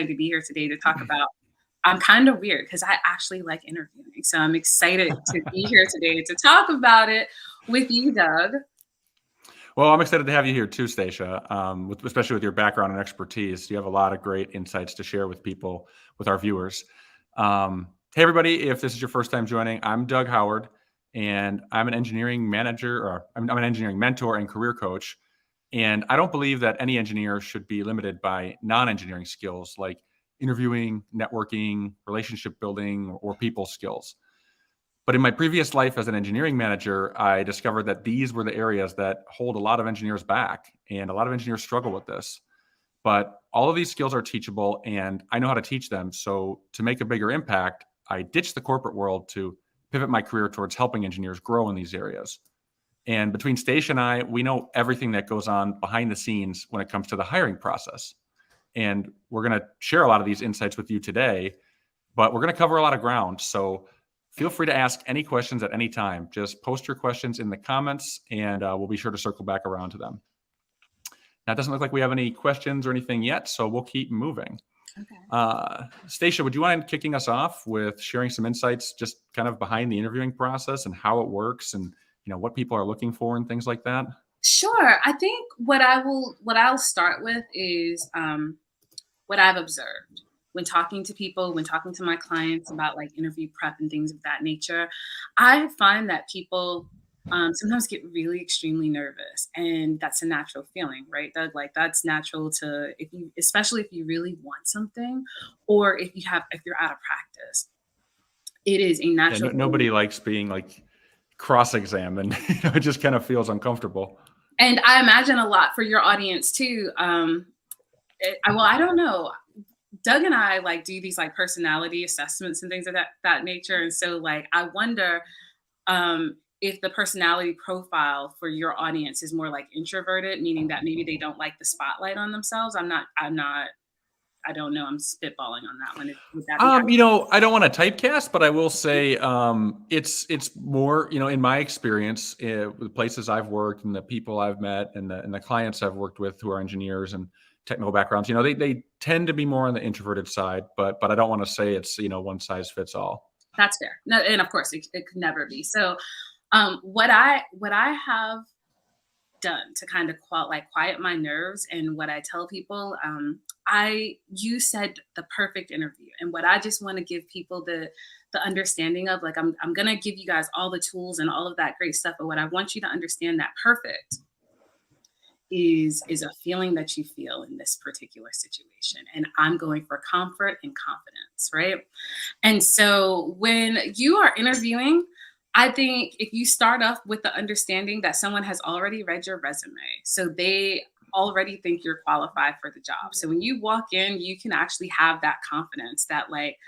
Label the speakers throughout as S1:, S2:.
S1: to be here today to talk about. I'm kind of weird because I actually like interviewing. So I'm excited to be here today to talk about it with you, Doug.
S2: Well, I'm excited to have you here too, Stacia, especially with your background and expertise. You have a lot of great insights to share with people, with our viewers. Hey, everybody, if this is your first time joining, I'm Doug Howard, and I'm an engineering manager, or I'm an engineering mentor and career coach. And I don't believe that any engineer should be limited by non-engineering skills like interviewing, networking, relationship building, or people skills. But in my previous life as an engineering manager, I discovered that these were the areas that hold a lot of engineers back, and a lot of engineers struggle with this. But all of these skills are teachable, and I know how to teach them. So to make a bigger impact, I ditched the corporate world to pivot my career towards helping engineers grow in these areas. And between Stacia and I, we know everything that goes on behind the scenes when it comes to the hiring process. And we're going to share a lot of these insights with you today, but we're going to cover a lot of ground. So feel free to ask any questions at any time. Just post your questions in the comments, and we'll be sure to circle back around to them. Now, it doesn't look like we have any questions or anything yet, so we'll keep moving. Okay. Stacia, would you mind kicking us off with sharing some insights just kind of behind the interviewing process and how it works and what people are looking for and things like that?
S1: Sure. I think what I'll start with is what I've observed when talking to people, when talking to my clients about like interview prep and things of that nature. I find that people sometimes get really extremely nervous, and that's a natural feeling, right, Doug? Like that's natural to, especially if you really want something, or if you're out of practice. It is a natural.
S2: Nobody likes being like cross-examined. It just kind of feels uncomfortable.
S1: And I imagine a lot for your audience too. I don't know. Doug and I like do these like personality assessments and things of that nature. And so like, I wonder if the personality profile for your audience is more like introverted, meaning that maybe they don't like the spotlight on themselves. I don't know. I'm spitballing on that one. Would that be
S2: I don't want to typecast, but I will say it's more, in my experience, the places I've worked and the people I've met and the clients I've worked with who are engineers and technical backgrounds, they tend to be more on the introverted side, but I don't want to say it's, one size fits all.
S1: That's fair. No, and of course it could never be. So what I have done to kind of quiet my nerves, and what I tell people, you said the perfect interview, and what I just want to give people the understanding of, like, I'm going to give you guys all the tools and all of that great stuff, but what I want you to understand, that perfect is a feeling that you feel in this particular situation. And I'm going for comfort and confidence, right? And so when you are interviewing, I think if you start off with the understanding that someone has already read your resume, so they already think you're qualified for the job. So when you walk in, you can actually have that confidence that, like,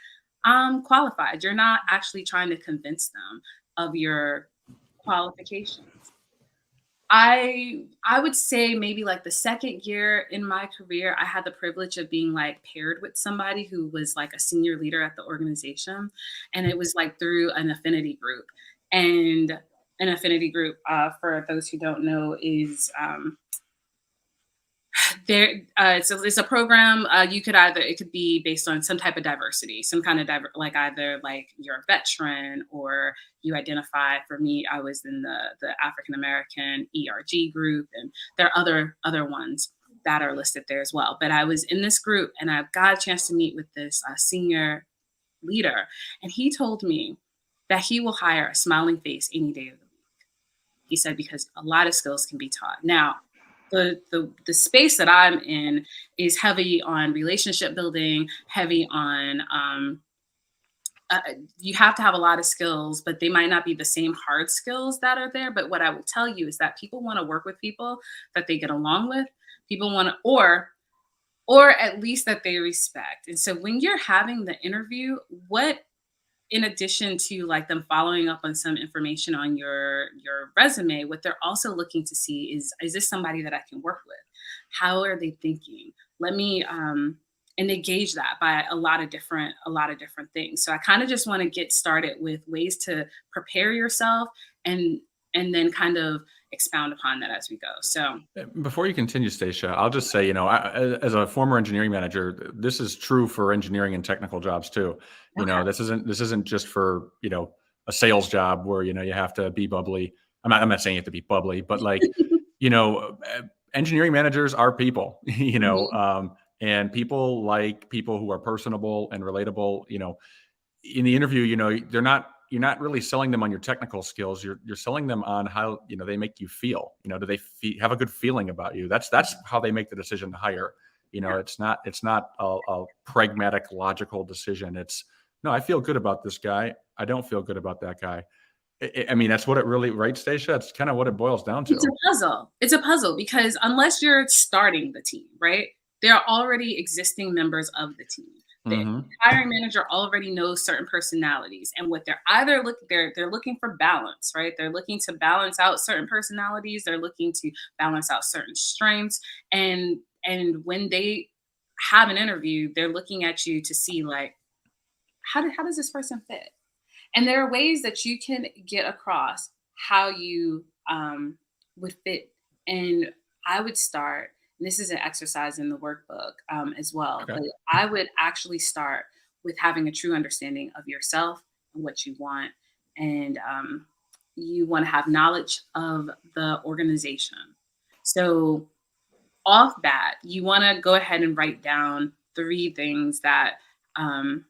S1: I'm qualified. You're not actually trying to convince them of your qualifications. I would say maybe like the second year in my career, I had the privilege of being like paired with somebody who was like a senior leader at the organization. And it was like through an affinity group. And an affinity group, for those who don't know, is it's a program. It could be based on some type of diversity, some kind of like either like you're a veteran or you identify. For me, I was in the African American ERG group, and there are other ones that are listed there as well. But I was in this group, and I got a chance to meet with this senior leader, and he told me that he will hire a smiling face any day of the week. He said, because a lot of skills can be taught. Now, the space that I'm in is heavy on relationship building, heavy on you have to have a lot of skills, but they might not be the same hard skills that are there. But what I will tell you is that people want to work with people that they get along with. People want to, or at least that they respect. And so when you're having the interview, in addition to like them following up on some information on your resume, what they're also looking to see is this somebody that I can work with? How are they thinking? Let me, and they gauge that by a lot of different things. So I kind of just want to get started with ways to prepare yourself, and then kind of expound upon that as we go. So
S2: Before you continue, Stacia, I'll just say, as a former engineering manager, this is true for engineering and technical jobs too.
S1: okay.
S2: This isn't just for, a sales job where, you have to be bubbly. I'm not saying you have to be bubbly, but like, engineering managers are people,
S1: Mhm.
S2: and people like people who are personable and relatable. In the interview, you're not really selling them on your technical skills. You're selling them on how, they make you feel. Do they have a good feeling about you? That's how they make the decision to hire.
S1: Yeah.
S2: It's not a pragmatic, logical decision. It's no, I feel good about this guy. I don't feel good about that guy. I mean, that's what it really, right, Stacia? That's kind of what it boils down
S1: It's a
S2: to.
S1: puzzle. It's a puzzle because unless you're starting the team, right? There are already existing members of the team. The
S2: Hmm.
S1: hiring manager already knows certain personalities, and what they're either they're looking for balance, right? They're looking to balance out certain personalities. They're looking to balance out certain strengths, and when they have an interview, they're looking at you to see like how does this person fit? And there are ways that you can get across how you would fit. And I would start, and this is an exercise in the workbook as well,
S2: Okay.
S1: but I would actually start with having a true understanding of yourself and what you want. And you want to have knowledge of the organization. So, off bat, you want to go ahead and write down three things um,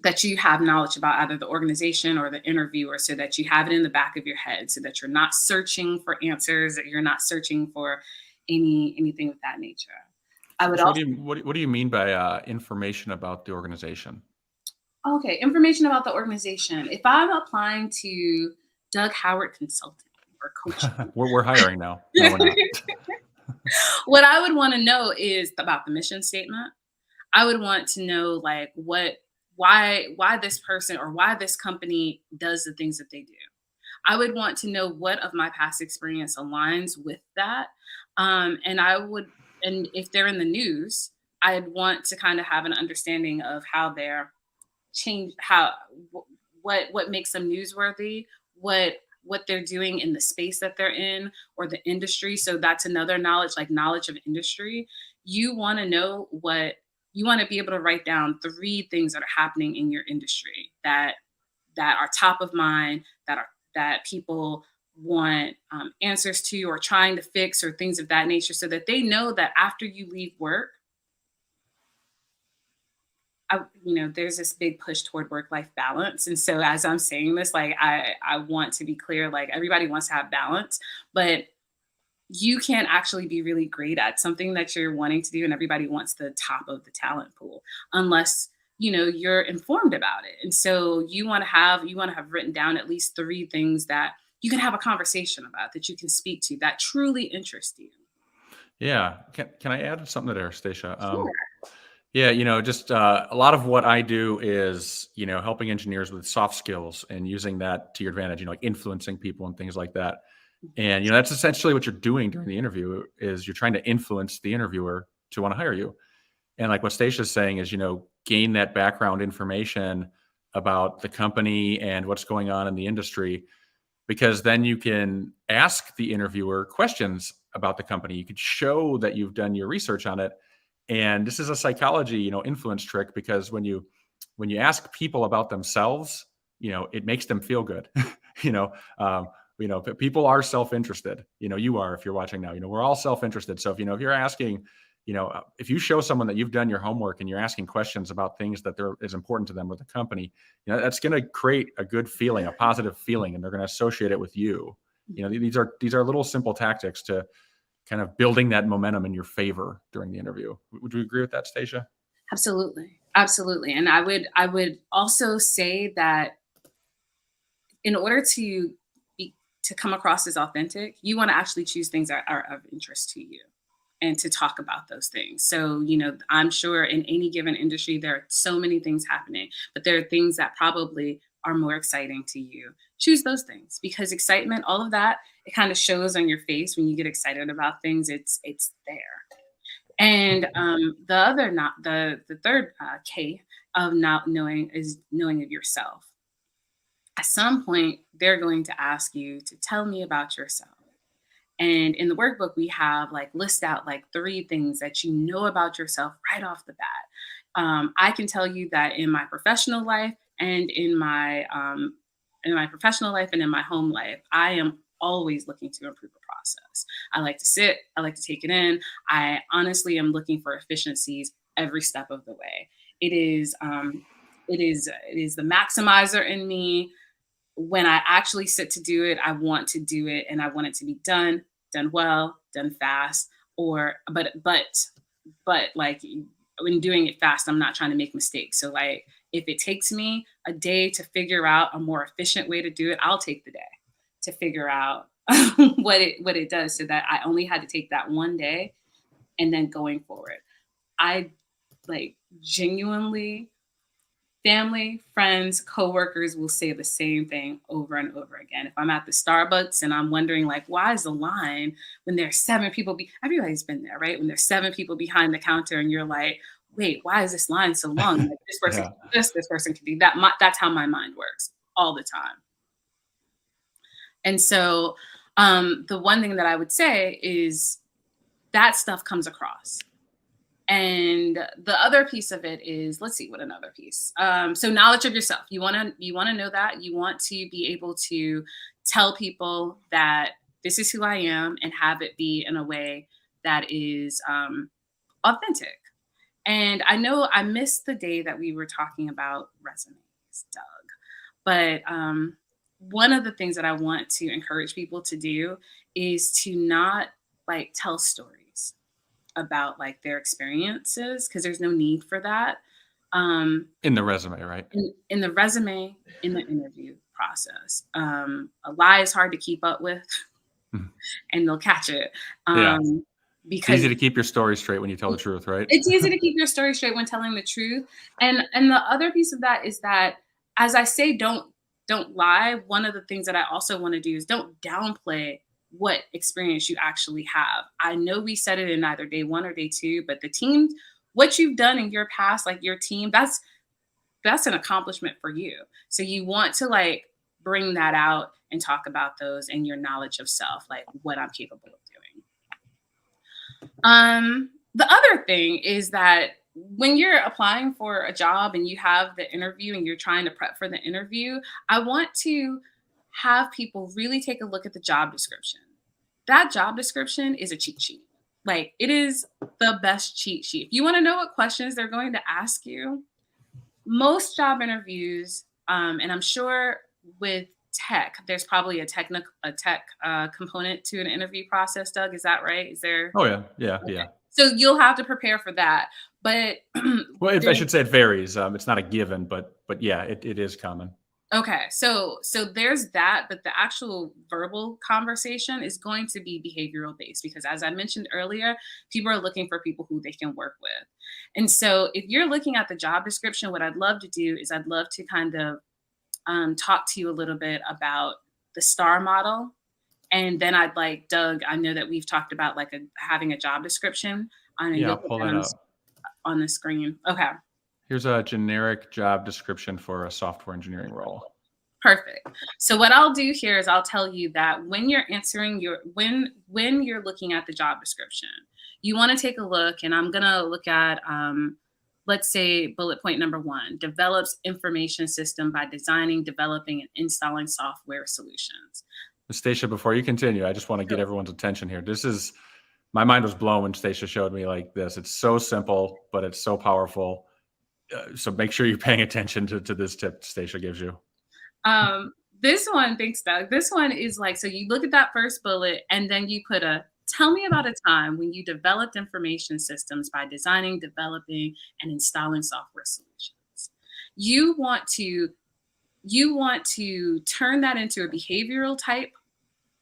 S1: that you have knowledge about either the organization or the interviewer so that you have it in the back of your head so that you're not searching for answers, that you're not searching for anything of that nature. I would
S2: So, what
S1: also
S2: do you what do you mean by information about the organization?
S1: okay, information about the organization. If I'm applying to Doug Howard Consulting or coaching,
S2: We're hiring now. No, we're not.
S1: what I would want to know is about the mission statement. I would want to know like why this person or why this company does the things that they do. I would want to know what of my past experience aligns with that. And I would, and if they're in the news, I'd want to kind of have an understanding of how they're change, what makes them newsworthy, what they're doing in the space that they're in or the industry. So that's another knowledge, like knowledge of industry. You want to know what you want to be able to write down three things that are happening in your industry that are top of mind, that people want answers to or trying to fix or things of that nature, so that they know that after you leave work, there's this big push toward work-life balance. And so as I'm saying this, like I want to be clear, like everybody wants to have balance, but you can actually be really great at something that you're wanting to do and everybody wants the top of the talent pool unless you're informed about it. And so you want to have written down at least three things that you can have a conversation about, that you can speak to, that truly interest you.
S2: Yeah. Can I add something there, Stacia?
S1: Sure.
S2: Yeah, just a lot of what I do is, helping engineers with soft skills and using that to your advantage, like influencing people and things like that. And, that's essentially what you're doing during the interview is you're trying to influence the interviewer to want to hire you. And like what Stacey's saying is, gain that background information about the company and what's going on in the industry, because then you can ask the interviewer questions about the company. You could show that you've done your research on it. And this is a psychology, influence trick, because when you ask people about themselves, it makes them feel good. you know, people are self-interested. You are, if you're watching now, we're all self-interested. So if you're asking, if you show someone that you've done your homework and you're asking questions about things that is important to them or the company, that's going to create a good feeling, a positive feeling, and they're going to associate it with you. These are little simple tactics to kind of building that momentum in your favor during the interview. Would you agree with that, Stacia?
S1: Absolutely. Absolutely. And I would also say that in order to come across as authentic, you want to actually choose things that are of interest to you and to talk about those things. So, I'm sure in any given industry, there are so many things happening, but there are things that probably are more exciting to you. Choose those things because excitement, all of that, it kind of shows on your face when you get excited about things. It's there. And the other, not the third K of not knowing is knowing of yourself. At some point, they're going to ask you to tell me about yourself. And in the workbook, we have like list out like 3 things that you know about yourself right off the bat. I can tell you that in my professional life and in my professional life and in my home life, I am always looking to improve a process. I like to sit, I like to take it in. I honestly am looking for efficiencies every step of the way. It is it is the maximizer in me. When I actually sit to do it, I want to do it and I want it to be done well, done fast, or but like when doing it fast, I'm not trying to make mistakes. So like if it takes me a day to figure out a more efficient way to do it, I'll take the day to figure out what it does so that I only had to take that one day and then going forward. I like genuinely family, friends, coworkers will say the same thing over and over again. If I'm at the Starbucks and I'm wondering, like, why is the line when there's 7 people? Everybody's been there, right? When there's 7 people behind the counter, and you're like, wait, why is this line so long? Like, this person
S2: Yeah.
S1: can do this person can do that. That's how my mind works all the time. And so, the one thing that I would say is that stuff comes across. And the other piece of it is, let's see what another piece. So knowledge of yourself. You want to know that. You want to be able to tell people that this is who I am and have it be in a way that is authentic. And I know I missed the day that we were talking about resumes, Doug. But one of the things that I want to encourage people to do is to not like tell stories about like their experiences, because there's no need for that.
S2: In the resume, right?
S1: In the resume, in the interview process. A lie is hard to keep up with,
S2: Mhm.
S1: and they'll catch it.
S2: Yeah. It's
S1: Because
S2: easy to keep your story straight when you tell the truth, right?
S1: it's easy to keep your story straight when telling the truth. And the other piece of that is that, as I say, don't lie. One of the things that I also want to do is don't downplay what experience you actually have. I know we said it in either day 1 or day 2, but the team, what you've done in your past, like your team, that's an accomplishment for you. So you want to like bring that out and talk about those and your knowledge of self, like what I'm capable of doing. The other thing is that when you're applying for a job and you have the interview and you're trying to prep for the interview, I want to have people really take a look at the job description. That job description is a cheat sheet. Like, it is the best cheat sheet. If you want to know what questions they're going to ask you, most job interviews, and I'm sure with tech, there's probably a tech component to an interview process. Doug, is that right? Is there?
S2: Oh yeah, yeah,
S1: Okay.
S2: yeah.
S1: So you'll have to prepare for that. But
S2: Well, I
S1: there's
S2: should say it varies. It's not a given, but yeah, it is common.
S1: okay. So there's that, but the actual verbal conversation is going to be behavioral based, because as I mentioned earlier, people are looking for people who they can work with. And so if you're looking at the job description, what I'd love to do is I'd love to kind of talk to you a little bit about the STAR model. And then I'd like, Doug, I know that we've talked about like having a job description. I know
S2: Yeah,
S1: you'll
S2: I'll
S1: put
S2: pull
S1: that
S2: that up.
S1: on the screen. Okay,
S2: Here's a generic job description for a software engineering role.
S1: perfect. So what I'll do here is I'll tell you that when you're answering when you're looking at the job description, you want to take a look, and I'm gonna look at let's say bullet point number 1, develops information system by designing, developing, and installing software solutions.
S2: Stacia, before you continue, I just want to get everyone's attention here. This is my mind was blown when Stacia showed me like this. It's so simple, but it's so powerful. So make sure you're paying attention to this tip Stacia gives you.
S1: This one, thanks, Doug. This one is like, so you look at that first bullet and then you put tell me about a time when you developed information systems by designing, developing, and installing software solutions. You want to turn that into a behavioral type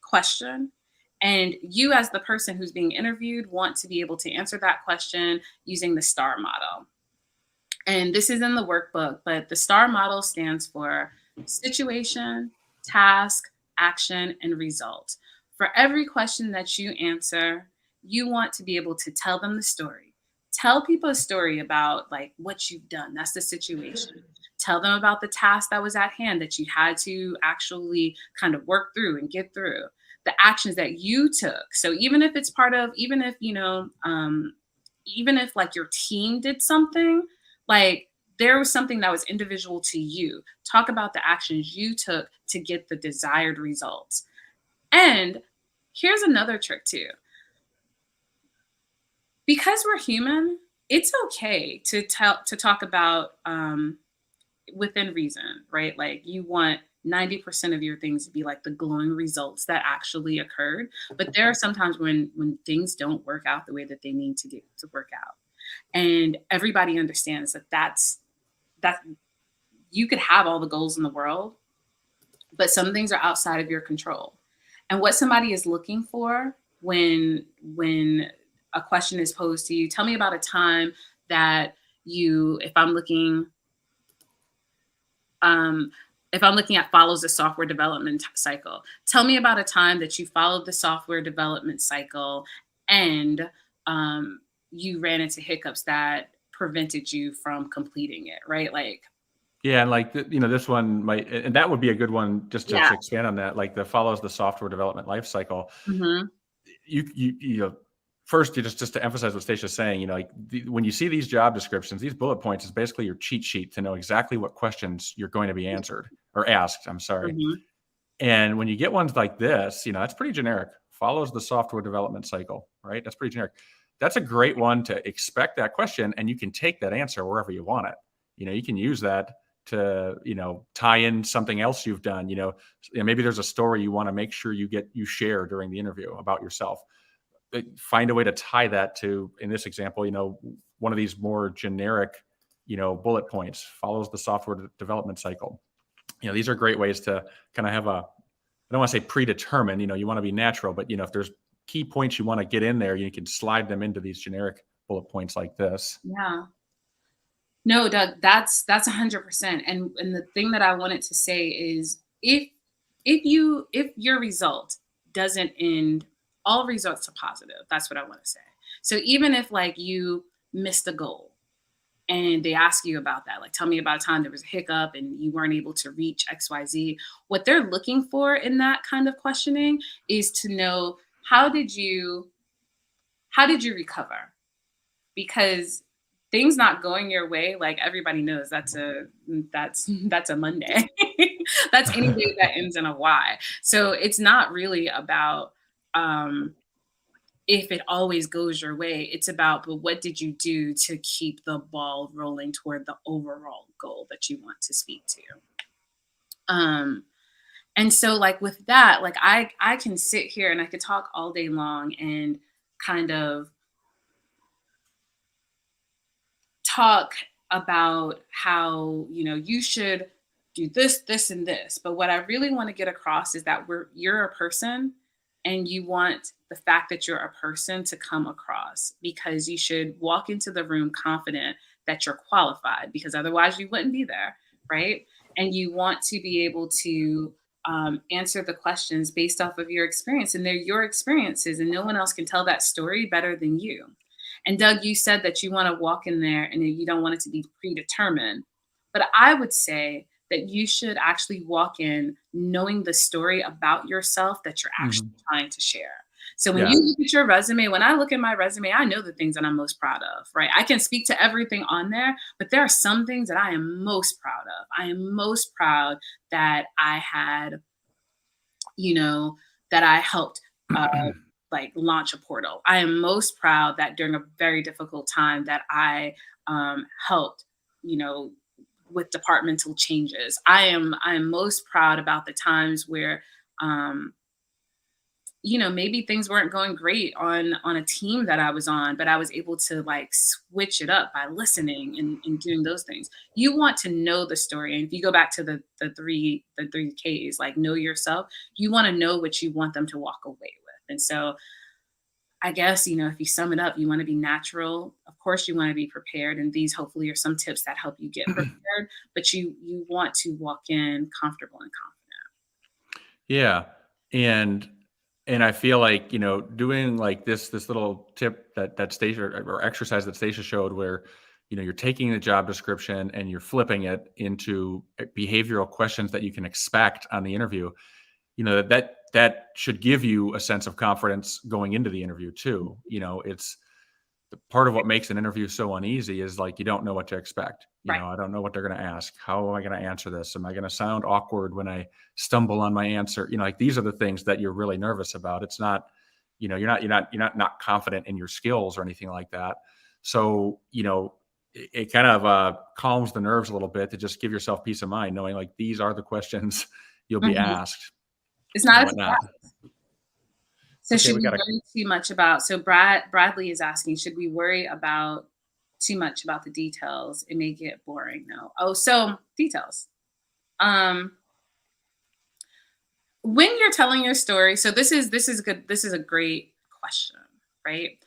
S1: question. And you, as the person who's being interviewed, want to be able to answer that question using the STAR model. And this is in the workbook, but the STAR model stands for situation, task, action, and result. For every question that you answer, you want to be able to tell them the story. Tell people a story about like what you've done. That's the situation. Tell them about the task that was at hand that you had to actually kind of work through and get through. the actions that you took. So even if it's part of, even if, even if like your team did something, like there was something that was individual to you. Talk about the actions you took to get the desired results. And here's another trick too. Because we're human, it's okay to talk about within reason, right? Like you want 90% of your things to be like the glowing results that actually occurred. But there are sometimes when things don't work out the way that they need to work out. And everybody understands that that you could have all the goals in the world, but some things are outside of your control. And what somebody is looking for when a question is posed to you, tell me about a time that you, um, if I'm looking at follows the software development cycle, tell me about a time that you followed the software development cycle and you ran into hiccups that prevented you from completing it, right? Like,
S2: Yeah, and like this one might, and that would be a good one just to
S1: yeah.
S2: expand on that. Like the follows the software development life cycle.
S1: Hmm.
S2: You know, first, you just to emphasize what Stacey's saying, like when you see these job descriptions, these bullet points is basically your cheat sheet to know exactly what questions you're going to be answered or asked. I'm sorry.
S1: Hmm.
S2: And when you get ones like this, that's pretty generic. Follows the software development cycle, right? That's pretty generic. That's a great one to expect that question, and you can take that answer wherever you want it. You can use that to, tie in something else you've done. Maybe there's a story you want to make sure you share during the interview about yourself. Find a way to tie that to, in this example, one of these more generic, bullet points. Follows the software development cycle. These are great ways to kind of have I don't want to say predetermined, you want to be natural, but if there's key points you want to get in there, you can slide them into these generic bullet points like this.
S1: Yeah. No, Doug, that's 100%. And the thing that I wanted to say is if your result doesn't end, all results are positive. That's what I want to say. So even if like you missed a goal and they ask you about that, like tell me about a time there was a hiccup and you weren't able to reach XYZ, what they're looking for in that kind of questioning is to know how did you recover? Because things not going your way, like everybody knows that's a Monday. That's any day that ends in a Y. So it's not really about if it always goes your way. It's about, but what did you do to keep the ball rolling toward the overall goal that you want to speak to? And so like with that, like I can sit here and I could talk all day long and kind of talk about how you should do this and this, but what I really want to get across is that you're a person, and you want the fact that you're a person to come across, because you should walk into the room confident that you're qualified, because otherwise you wouldn't be there, right? And you want to be able to answer the questions based off of your experience, and they're your experiences, and no one else can tell that story better than you. And Doug, you said that you want to walk in there and you don't want it to be predetermined. But I would say that you should actually walk in knowing the story about yourself that you're actually trying to share. So when
S2: Yeah.
S1: you look at your resume, when I look at my resume, I know the things that I'm most proud of, right? I can speak to everything on there, but there are some things that I am most proud of. I am most proud that I had, that I helped like launch a portal. I am most proud that during a very difficult time that I helped, with departmental changes. I am most proud about the times where, maybe things weren't going great on a team that I was on, but I was able to like switch it up by listening and doing those things. You want to know the story. And if you go back to the three Ks, like know yourself, you want to know what you want them to walk away with. And so I guess, if you sum it up, you want to be natural. Of course, you want to be prepared. And these hopefully are some tips that help you get prepared, but you want to walk in comfortable and confident.
S2: Yeah. And I feel like, doing like this little tip that Stacia or exercise that Stacia showed, where, you're taking the job description and you're flipping it into behavioral questions that you can expect on the interview. that should give you a sense of confidence going into the interview too. It's part of what makes an interview so uneasy is like, you don't know what to expect.
S1: Right.
S2: I don't know what they're going to ask. How am I going to answer this? Am I going to sound awkward when I stumble on my answer? Like, these are the things that you're really nervous about. It's not, you're not confident in your skills or anything like that. So, it kind of calms the nerves a little bit to just give yourself peace of mind, knowing like these are the questions you'll be asked.
S1: It's not
S2: and
S1: a
S2: whatnot.
S1: So
S2: Okay,
S1: should we worry too much about, so Bradley is asking, should we worry about too much about the details? It may get boring. No. Oh, so details. When you're telling your story, so this is good. This is a great question, right?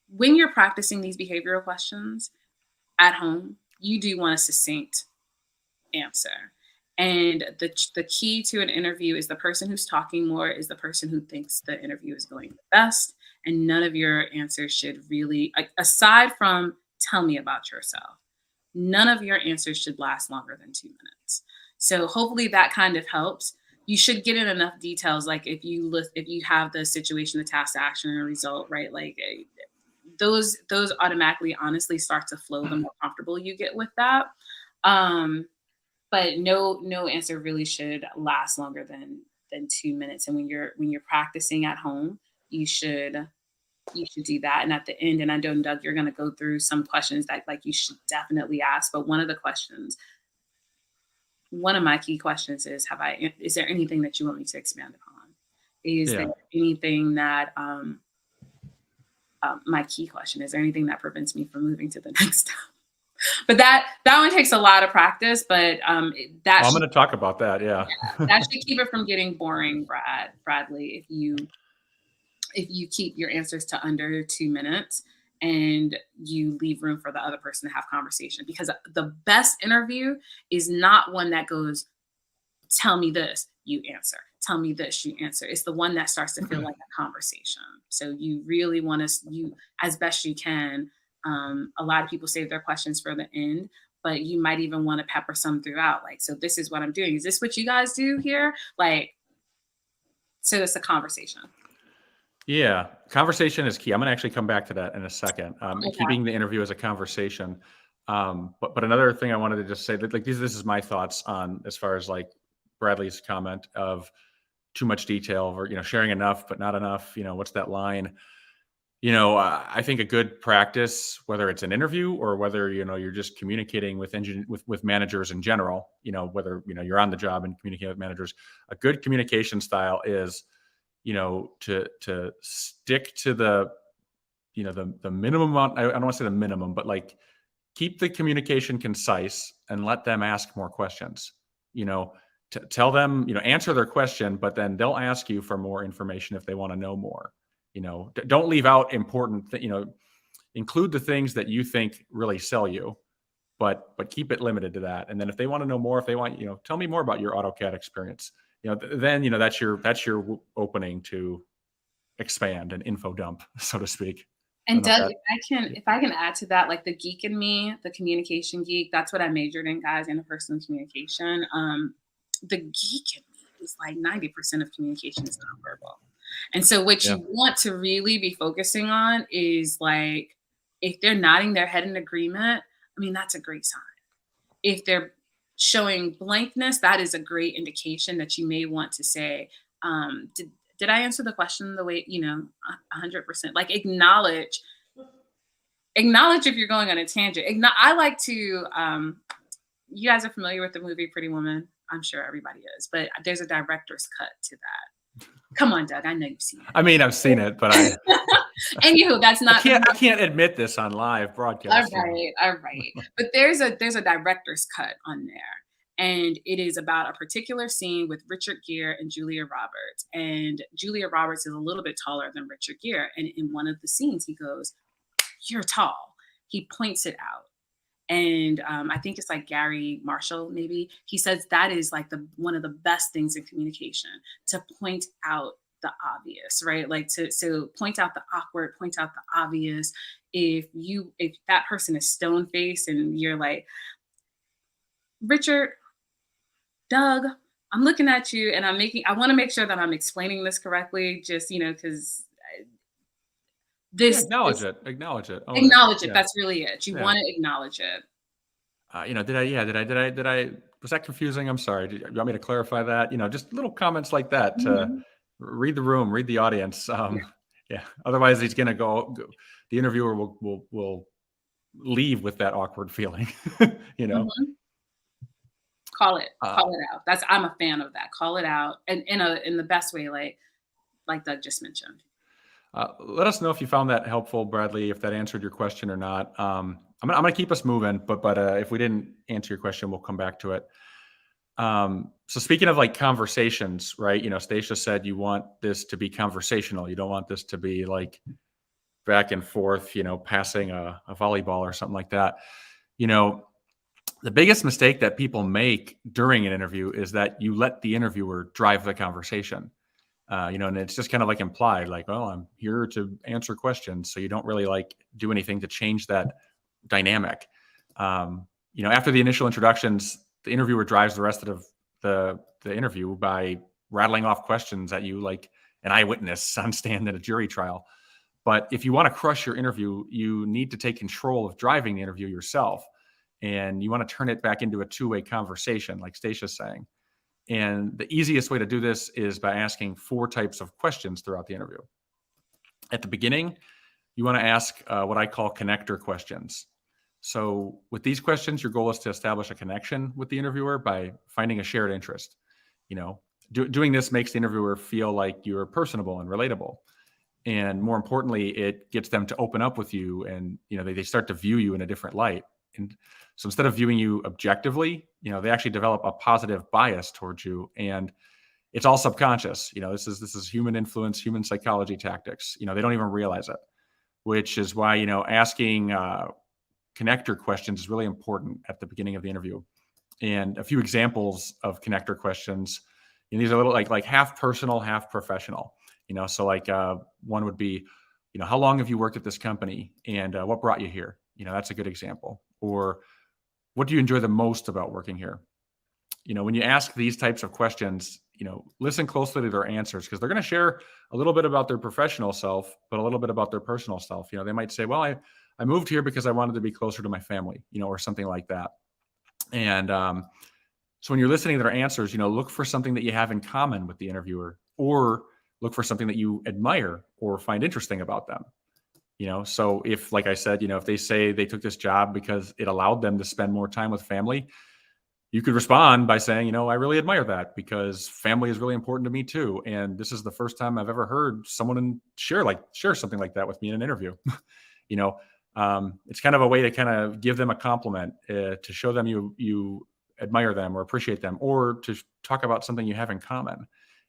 S1: When you're practicing these behavioral questions at home, you do want a succinct answer. And the key to an interview is the person who's talking more is the person who thinks the interview is going the best. And none of your answers should really, like, aside from tell me about yourself, none of your answers should last longer than 2 minutes. So hopefully that kind of helps. You should get in enough details. Like if you have the situation, the task, the action, and the result, right? Like those automatically honestly start to flow the more comfortable you get with that. But no answer really should last longer than 2 minutes. And when you're practicing at home, you should do that. And at the end, and I know, Doug, you're going to go through some questions that like you should definitely ask. But one of my key questions is, is there anything that you want me to expand upon? Is there anything that, my key question, is there anything that prevents me from moving to the next step? But that one takes a lot of practice, but I'm
S2: going to talk about that. Yeah.
S1: That should keep it from getting boring, Bradley, if you keep your answers to under 2 minutes and you leave room for the other person to have conversation. Because the best interview is not one that goes, tell me this, you answer. Tell me this, you answer. It's the one that starts to feel like a conversation. So you really want to, as best you can, a lot of people save their questions for the end, but you might even want to pepper some throughout. Like, so this is what I'm doing. Is this what you guys do here? Like, so it's a conversation.
S2: Yeah. Conversation is key. I'm going to actually come back to that in a second. Keeping the interview as a conversation. But another thing I wanted to just say that, like, this is my thoughts on, as far as like Bradley's comment of too much detail, or, sharing enough, but not enough, what's that line? I think a good practice, whether it's an interview or whether, you're just communicating with managers in general, whether, you're on the job and communicate with managers, a good communication style is, to stick to the minimum amount. I don't want to say the minimum, but like keep the communication concise and let them ask more questions, tell them, answer their question, but then they'll ask you for more information if they want to know more. Don't leave out important, include the things that you think really sell you, but keep it limited to that. And then if they want to know more, if they want, tell me more about your AutoCAD experience, then, that's your opening to expand and info dump, so to speak.
S1: And Doug, if I can add to that, like the geek in me, the communication geek, that's what I majored in, guys, interpersonal communication. The geek in me is like 90% of communication is nonverbal. And so what you want to really be focusing on is like, if they're nodding their head in agreement, I mean, that's a great sign. If they're showing blankness, that is a great indication that you may want to say, did I answer the question the way, 100%? Like acknowledge if you're going on a tangent. I like to, you guys are familiar with the movie Pretty Woman. I'm sure everybody is, but there's a director's cut to that. Come on, Doug. I know you've seen it.
S2: I mean, I've seen it, but
S1: anywho, that's not.
S2: I can't admit this on live broadcast.
S1: All right. But there's a director's cut on there, and it is about a particular scene with Richard Gere and Julia Roberts. And Julia Roberts is a little bit taller than Richard Gere, and in one of the scenes, he goes, "You're tall." He points it out. And I think it's like Gary Marshall, maybe. He says that is like one of the best things in communication, to point out the obvious, right? Like so point out the awkward, point out the obvious. If that person is stone faced and you're like, Richard, Doug, I'm looking at you and I want to make sure that I'm explaining this correctly, just, because
S2: Yeah,
S1: this,
S2: acknowledge
S1: this,
S2: it. Acknowledge it. Own it.
S1: acknowledge it.
S2: Yeah.
S1: That's really it. You
S2: Yeah.
S1: want to acknowledge it.
S2: Did I, yeah, was that confusing? I'm sorry. You want me to clarify that? Just little comments like that to
S1: Mhm.
S2: read the room, read the audience. Yeah. Otherwise he's going to the interviewer will leave with that awkward feeling, you know?
S1: Mhm. Call it.
S2: Uh,
S1: Call it out. I'm a fan of that. Call it out, and in the best way, like Doug just mentioned.
S2: Let us know if you found that helpful, Bradley, if that answered your question or not. I'm gonna keep us moving, but if we didn't answer your question, we'll come back to it. So speaking of like conversations, right? Stacia said you want this to be conversational. You don't want this to be like back and forth, passing a volleyball or something like that. You know, the biggest mistake that people make during an interview is that you let the interviewer drive the conversation. And it's just kind of like implied, like, well, I'm here to answer questions. So you don't really like do anything to change that dynamic. After the initial introductions, the interviewer drives the rest of the interview by rattling off questions at you like an eyewitness on stand in a jury trial. But if you want to crush your interview, you need to take control of driving the interview yourself. And you want to turn it back into a two-way conversation, like Stacia's saying. And the easiest way to do this is by asking 4 types of questions throughout the interview. At the beginning, you want to ask what I call connector questions. So with these questions, your goal is to establish a connection with the interviewer by finding a shared interest. Doing this makes the interviewer feel like you're personable and relatable. And more importantly, it gets them to open up with you, and they start to view you in a different light. And so instead of viewing you objectively, they actually develop a positive bias towards you. And it's all subconscious. This is human influence, human psychology tactics. They don't even realize it, which is why, asking connector questions is really important at the beginning of the interview. And a few examples of connector questions, these are a little like half personal, half professional. So like one would be, how long have you worked at this company, and what brought you here? That's a good example. Or what do you enjoy the most about working here? When you ask these types of questions, listen closely to their answers, because they're going to share a little bit about their professional self, but a little bit about their personal self. They might say, well, I moved here because I wanted to be closer to my family, or something like that. And so when you're listening to their answers, look for something that you have in common with the interviewer, or look for something that you admire or find interesting about them. So if, like I said, if they say they took this job because it allowed them to spend more time with family, you could respond by saying, I really admire that, because family is really important to me too. And this is the first time I've ever heard someone share something like that with me in an interview. It's kind of a way to kind of give them a compliment, to show them you admire them or appreciate them, or to talk about something you have in common.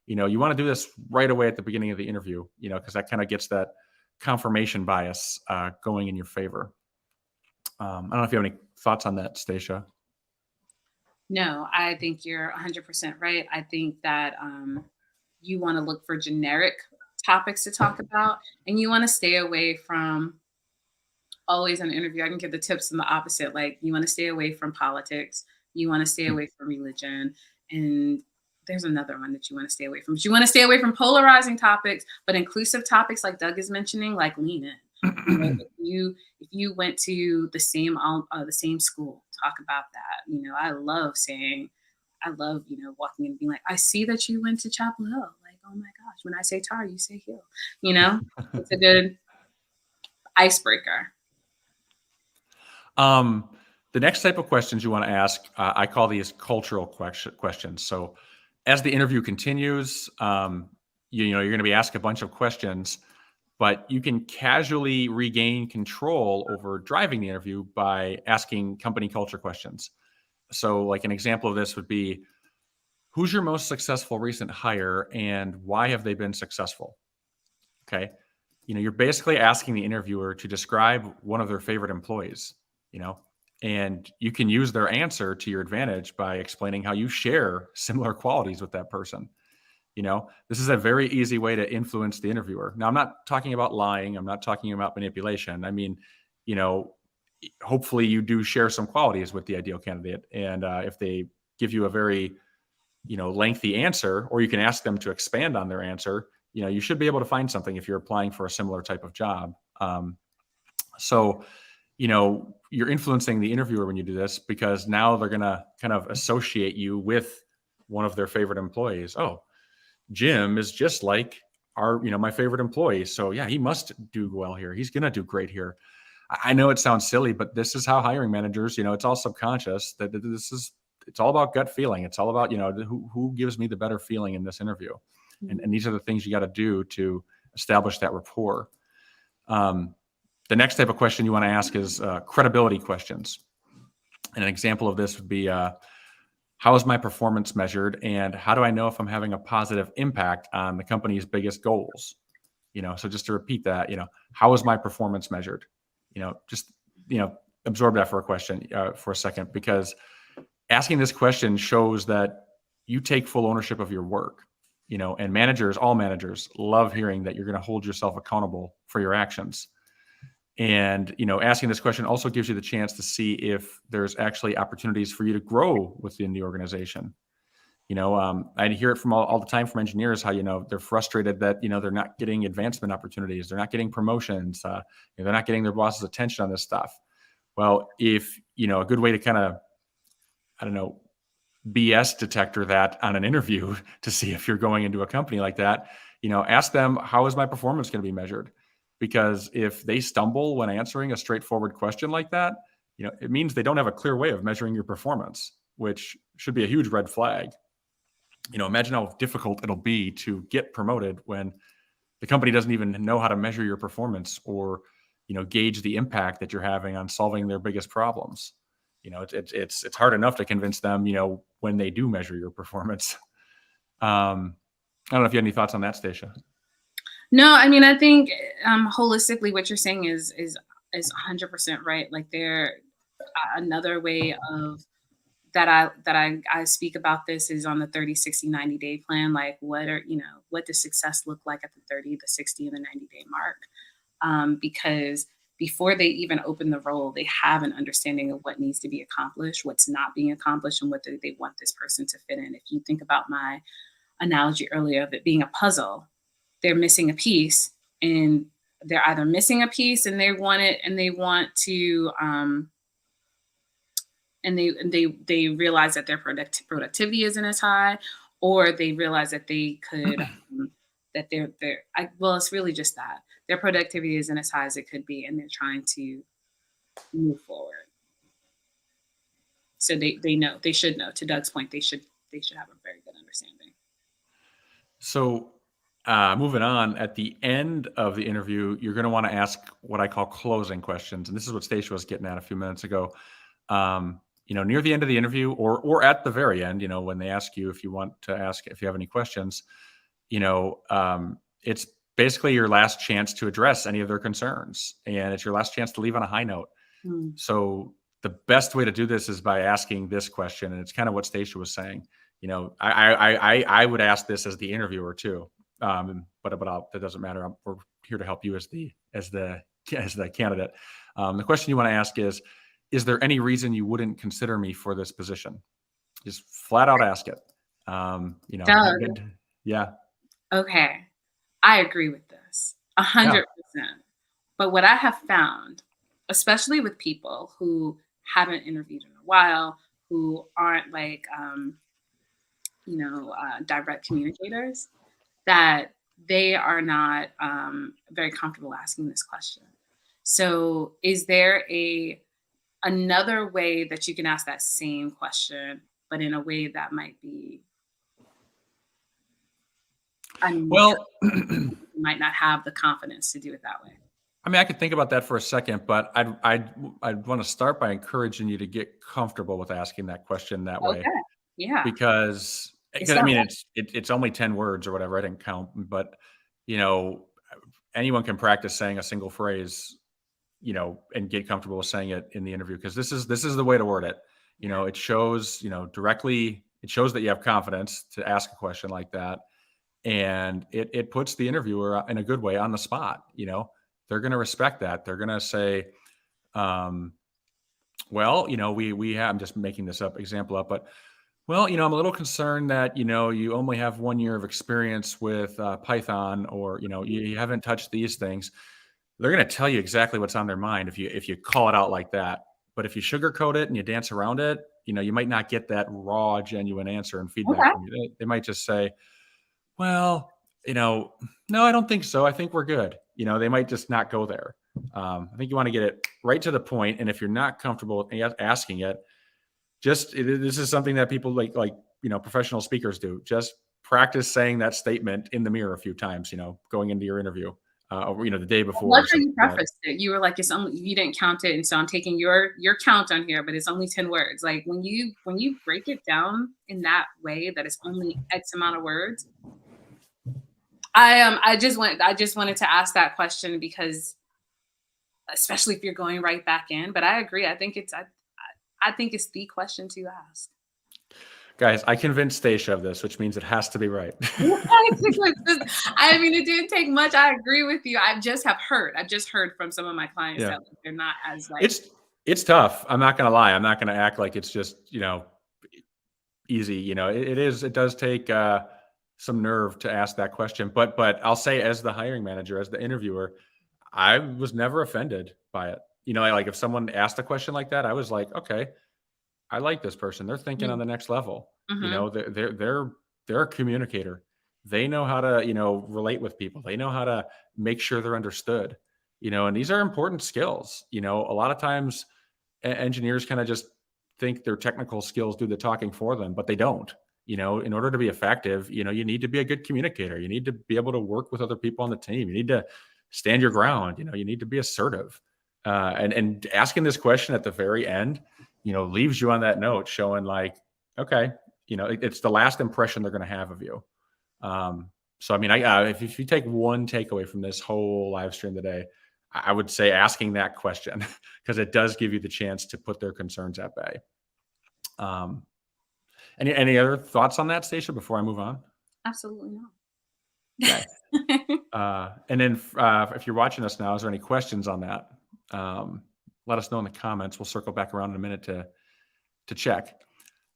S2: You want to do this right away at the beginning of the interview, because that kind of gets that confirmation bias going in your favor. I don't know if you have any thoughts on that, Stacia.
S1: No, I think you're 100% right. I think that you want to look for generic topics to talk about, and you want to stay away from, always in an interview, I can give the tips in the opposite. Like, you want to stay away from politics, you want to stay away from religion, and there's another one that you want to stay away from. But you want to stay away from polarizing topics, but inclusive topics, like Doug is mentioning, like lean in. If you went to the same school, talk about that. I love walking in and being like, I see that you went to Chapel Hill. Like, oh my gosh, when I say Tar, you say Hill. It's a good icebreaker.
S2: The next type of questions you want to ask, I call these cultural questions. So as the interview continues, you're going to be asked a bunch of questions, but you can casually regain control over driving the interview by asking company culture questions. So like an example of this would be, who's your most successful recent hire, and why have they been successful? Okay. You're basically asking the interviewer to describe one of their favorite employees, and you can use their answer to your advantage by explaining how you share similar qualities with that person. This is a very easy way to influence the interviewer. Now, I'm not talking about lying. I'm not talking about manipulation. I mean, hopefully you do share some qualities with the ideal candidate. And if they give you a very lengthy answer, or you can ask them to expand on their answer. You should be able to find something if you're applying for a similar type of job. So, you're influencing the interviewer when you do this, because now they're going to kind of associate you with one of their favorite employees. Oh, Jim is just like my favorite employee. So yeah, he must do well here. He's going to do great here. I know it sounds silly, but this is how hiring managers, it's all subconscious, that it's all about gut feeling. It's all about, who gives me the better feeling in this interview. And these are the things you got to do to establish that rapport. The next type of question you want to ask is credibility questions. And an example of this would be, how is my performance measured? And how do I know if I'm having a positive impact on the company's biggest goals? So just to repeat that, how is my performance measured? Just, absorb that for a second, because asking this question shows that you take full ownership of your work, and all managers love hearing that you're going to hold yourself accountable for your actions. And, asking this question also gives you the chance to see if there's actually opportunities for you to grow within the organization. I hear it from all the time from engineers, how, they're frustrated that, they're not getting advancement opportunities. They're not getting promotions. They're not getting their boss's attention on this stuff. Well, if, a good way to kind of, BS detector that on an interview to see if you're going into a company like that, ask them, how is my performance going to be measured? Because if they stumble when answering a straightforward question like that, it means they don't have a clear way of measuring your performance, which should be a huge red flag. Imagine how difficult it'll be to get promoted when the company doesn't even know how to measure your performance or, gauge the impact that you're having on solving their biggest problems. It's hard enough to convince them, when they do measure your performance. I don't know if you have any thoughts on that, Stacia.
S1: No, I mean, I think holistically what you're saying is 100% right. Like another way of that I speak about this is on the 30, 60, 90-day plan. Like what does success look like at the 30, the 60, and the 90-day mark? Because before they even open the role, they have an understanding of what needs to be accomplished, what's not being accomplished, and what do they want this person to fit in. If you think about my analogy earlier of it being a puzzle, they're missing a piece, and they're either missing a piece and they want it, and they want to, and they realize that their productivity isn't as high, or they realize that they could, that it's really just that their productivity isn't as high as it could be, and they're trying to move forward. So they should know. To Doug's point, they should have a very good understanding.
S2: So moving on, at the end of the interview, you're going to want to ask what I call closing questions. And this is what Stacia was getting at a few minutes ago. Near the end of the interview or at the very end, when they ask you if you want to ask if you have any questions, it's basically your last chance to address any of their concerns. And it's your last chance to leave on a high note. So the best way to do this is by asking this question. And it's kind of what Stacia was saying. I would ask this as the interviewer too. But that doesn't matter. We're here to help you as the candidate. The question you want to ask is there any reason you wouldn't consider me for this position? Just flat out ask it.
S1: Doug,
S2: yeah.
S1: Okay. I agree with this 100%. But what I have found, especially with people who haven't interviewed in a while, who aren't like, direct communicators, that they are not very comfortable asking this question. So is there another way that you can ask that same question, but in a way that might be, you might not have the confidence to do it that way?
S2: I mean, I could think about that for a second, but I'd want to start by encouraging you to get comfortable with asking that question that way.
S1: Okay. Yeah.
S2: Because I mean, it's only 10 words or whatever. I didn't count, but anyone can practice saying a single phrase, and get comfortable with saying it in the interview. Because this is the way to word it. It shows, directly. It shows that you have confidence to ask a question like that, and it puts the interviewer in a good way on the spot. They're going to respect that. They're going to say, well, we have. I'm just making this example up, but Well, I'm a little concerned that, you only have 1 year of experience with Python, or, you haven't touched these things. They're going to tell you exactly what's on their mind if you call it out like that. But if you sugarcoat it and you dance around it, you might not get that raw, genuine answer and feedback
S1: Okay.
S2: from you. They might just say, well, no, I don't think so. I think we're good. They might just not go there. I think you want to get it right to the point. And if you're not comfortable with asking it, this is something that people like, professional speakers do. Just practice saying that statement in the mirror a few times, going into your interview, or, the day
S1: I
S2: before
S1: love
S2: or
S1: how
S2: something
S1: you
S2: like that.
S1: prefaced it. You were like, it's only, you didn't count it, and so I'm taking your count on here, but it's only 10 words. Like when you break it down in that way, that it's only X amount of words. I just wanted to ask that question because, especially if you're going right back in. But I agree. I think it's the question to ask.
S2: Guys, I convinced Stacia of this, which means it has to be right.
S1: I mean, it didn't take much. I agree with you. I've just heard from some of my clients
S2: Yeah.
S1: that like, they're not as like,
S2: It's tough. I'm not gonna lie. I'm not gonna act like it's just, easy. It does take some nerve to ask that question. But I'll say, as the hiring manager, as the interviewer, I was never offended by it. Like if someone asked a question like that, I was like, okay, I like this person. They're thinking on the next level.
S1: mm-hmm.
S2: They're a communicator. They know how to, relate with people. They know how to make sure they're understood. And these are important skills. A lot of times engineers kind of just think their technical skills do the talking for them, but they don't. In order to be effective, you need to be a good communicator. You need to be able to work with other people on the team. You need to stand your ground. You need to be assertive. And asking this question at the very end, leaves you on that note showing like, okay, it's the last impression they're going to have of you. So, I mean, if you take one takeaway from this whole live stream today, I would say asking that question, because it does give you the chance to put their concerns at bay. Any other thoughts on that, Stacia, before I move on?
S1: Absolutely not.
S2: Okay. And then if you're watching us now, is there any questions on that? Let us know in the comments. We'll circle back around in a minute to check.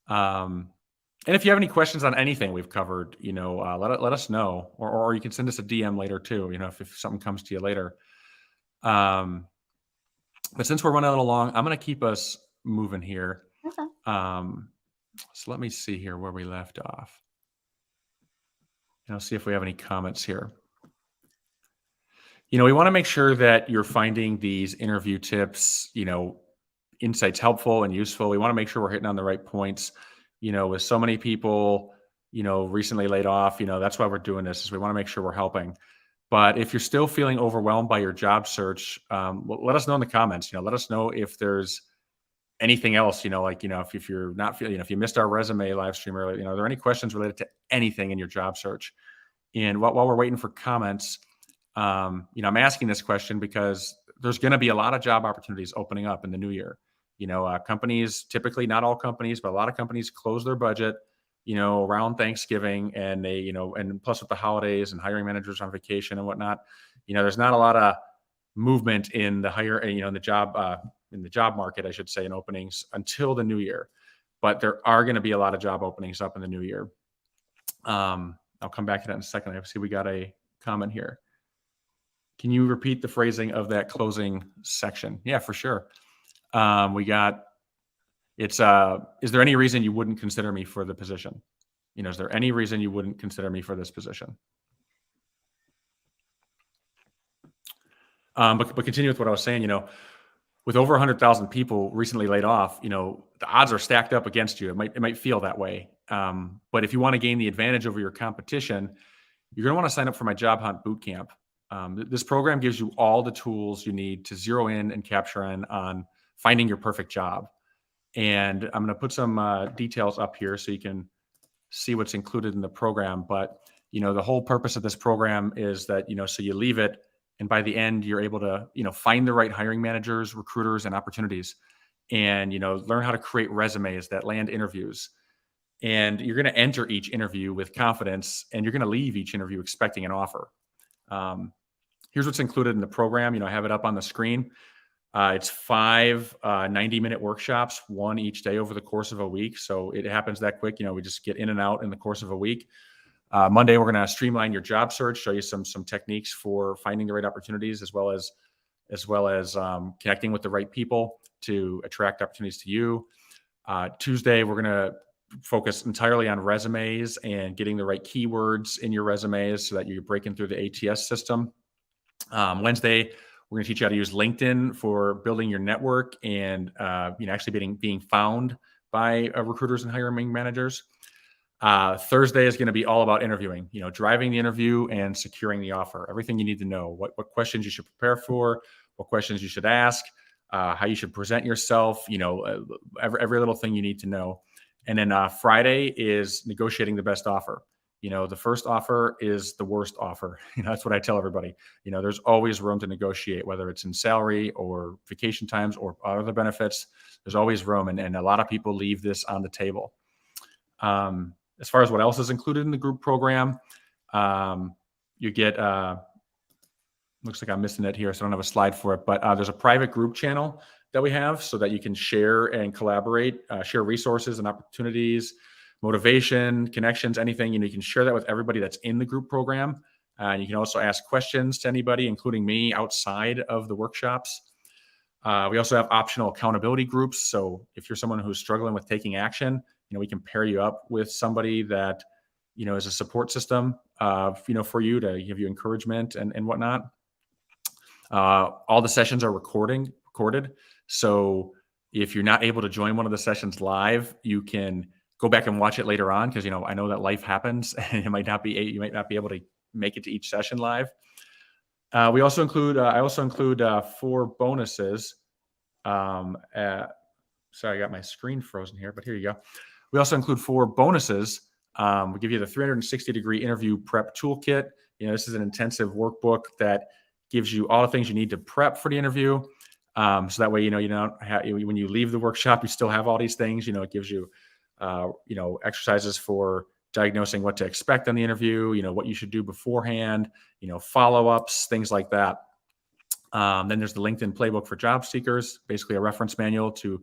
S2: And if you have any questions on anything we've covered, let us know, or you can send us a DM later too, if something comes to you later. But since we're running a little long, I'm going to keep us moving here.
S1: Okay.
S2: So let me see here where we left off. And I'll see if we have any comments here. We want to make sure that you're finding these interview tips, insights helpful and useful. We want to make sure we're hitting on the right points. With so many people, recently laid off, that's why we're doing this, is we want to make sure we're helping. But if you're still feeling overwhelmed by your job search, let us know in the comments. Let us know if there's anything else, if you're not feeling, if you missed our resume live stream earlier, are there any questions related to anything in your job search? And while we're waiting for comments, I'm asking this question because there's going to be a lot of job opportunities opening up in the new year. Companies, typically, not all companies, but a lot of companies close their budget, around Thanksgiving, and they, and plus with the holidays and hiring managers on vacation and whatnot, there's not a lot of movement in the in the job market, I should say, in openings until the new year. But there are going to be a lot of job openings up in the new year. I'll come back to that in a second. I see we got a comment here. Can you repeat the phrasing of that closing section? Yeah, for sure. We got, is there any reason you wouldn't consider me for the position? Is there any reason you wouldn't consider me for this position? But continue with what I was saying, with over 100,000 people recently laid off, the odds are stacked up against you. It might feel that way. But if you want to gain the advantage over your competition, you're going to want to sign up for my Job Hunt Bootcamp. This program gives you all the tools you need to zero in and capture in on finding your perfect job. And I'm going to put some details up here so you can see what's included in the program. But, the whole purpose of this program is that, so you leave it, and by the end, you're able to, find the right hiring managers, recruiters, and opportunities, and, learn how to create resumes that land interviews. And you're going to enter each interview with confidence, and you're going to leave each interview expecting an offer. Here's what's included in the program. I have it up on the screen. It's 5 90-minute workshops, one each day over the course of a week. So it happens that quick. We just get in and out in the course of a week. Monday, we're going to streamline your job search, show you some techniques for finding the right opportunities, as well as connecting with the right people to attract opportunities to you. Tuesday, we're going to focus entirely on resumes and getting the right keywords in your resumes so that you're breaking through the ATS system. Wednesday, we're going to teach you how to use LinkedIn for building your network and actually being found by recruiters and hiring managers. Thursday is going to be all about interviewing, driving the interview and securing the offer. Everything you need to know, what questions you should prepare for, what questions you should ask, how you should present yourself, every little thing you need to know. And then Friday is negotiating the best offer. The first offer is the worst offer. That's what I tell everybody. There's always room to negotiate, whether it's in salary or vacation times or other benefits. There's always room. And a lot of people leave this on the table. As far as what else is included in the group program, you get, looks like I'm missing it here, so I don't have a slide for it, but there's a private group channel that we have so that you can share and collaborate, share resources and opportunities, motivation, connections, anything. You can share that with everybody that's in the group program. And you can also ask questions to anybody, including me, outside of the workshops. We also have optional accountability groups. So if you're someone who's struggling with taking action, we can pair you up with somebody that, is a support system, for you to give you encouragement and whatnot. All the sessions are recorded. So if you're not able to join one of the sessions live, you can go back and watch it later on. Because, I know that life happens and you might not be able to make it to each session live. I also include 4 bonuses. Sorry, I got my screen frozen here, but here you go. We also include 4 bonuses. We give you the 360-degrey interview prep toolkit. This is an intensive workbook that gives you all the things you need to prep for the interview. So that way, you don't have, when you leave the workshop, you still have all these things. It gives you, exercises for diagnosing what to expect on the interview, what you should do beforehand, follow-ups, things like that. Then there's the LinkedIn playbook for job seekers, basically a reference manual to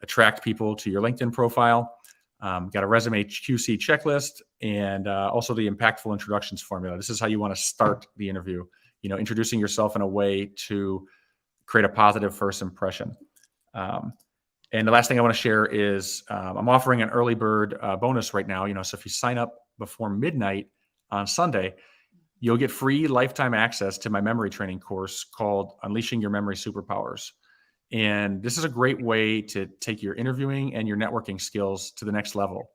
S2: attract people to your LinkedIn profile. Got a resume QC checklist and also the impactful introductions formula. This is how you want to start the interview, introducing yourself in a way to create a positive first impression. And the last thing I want to share is I'm offering an early bird bonus right now. So if you sign up before midnight on Sunday, you'll get free lifetime access to my memory training course called Unleashing Your Memory Superpowers. And this is a great way to take your interviewing and your networking skills to the next level.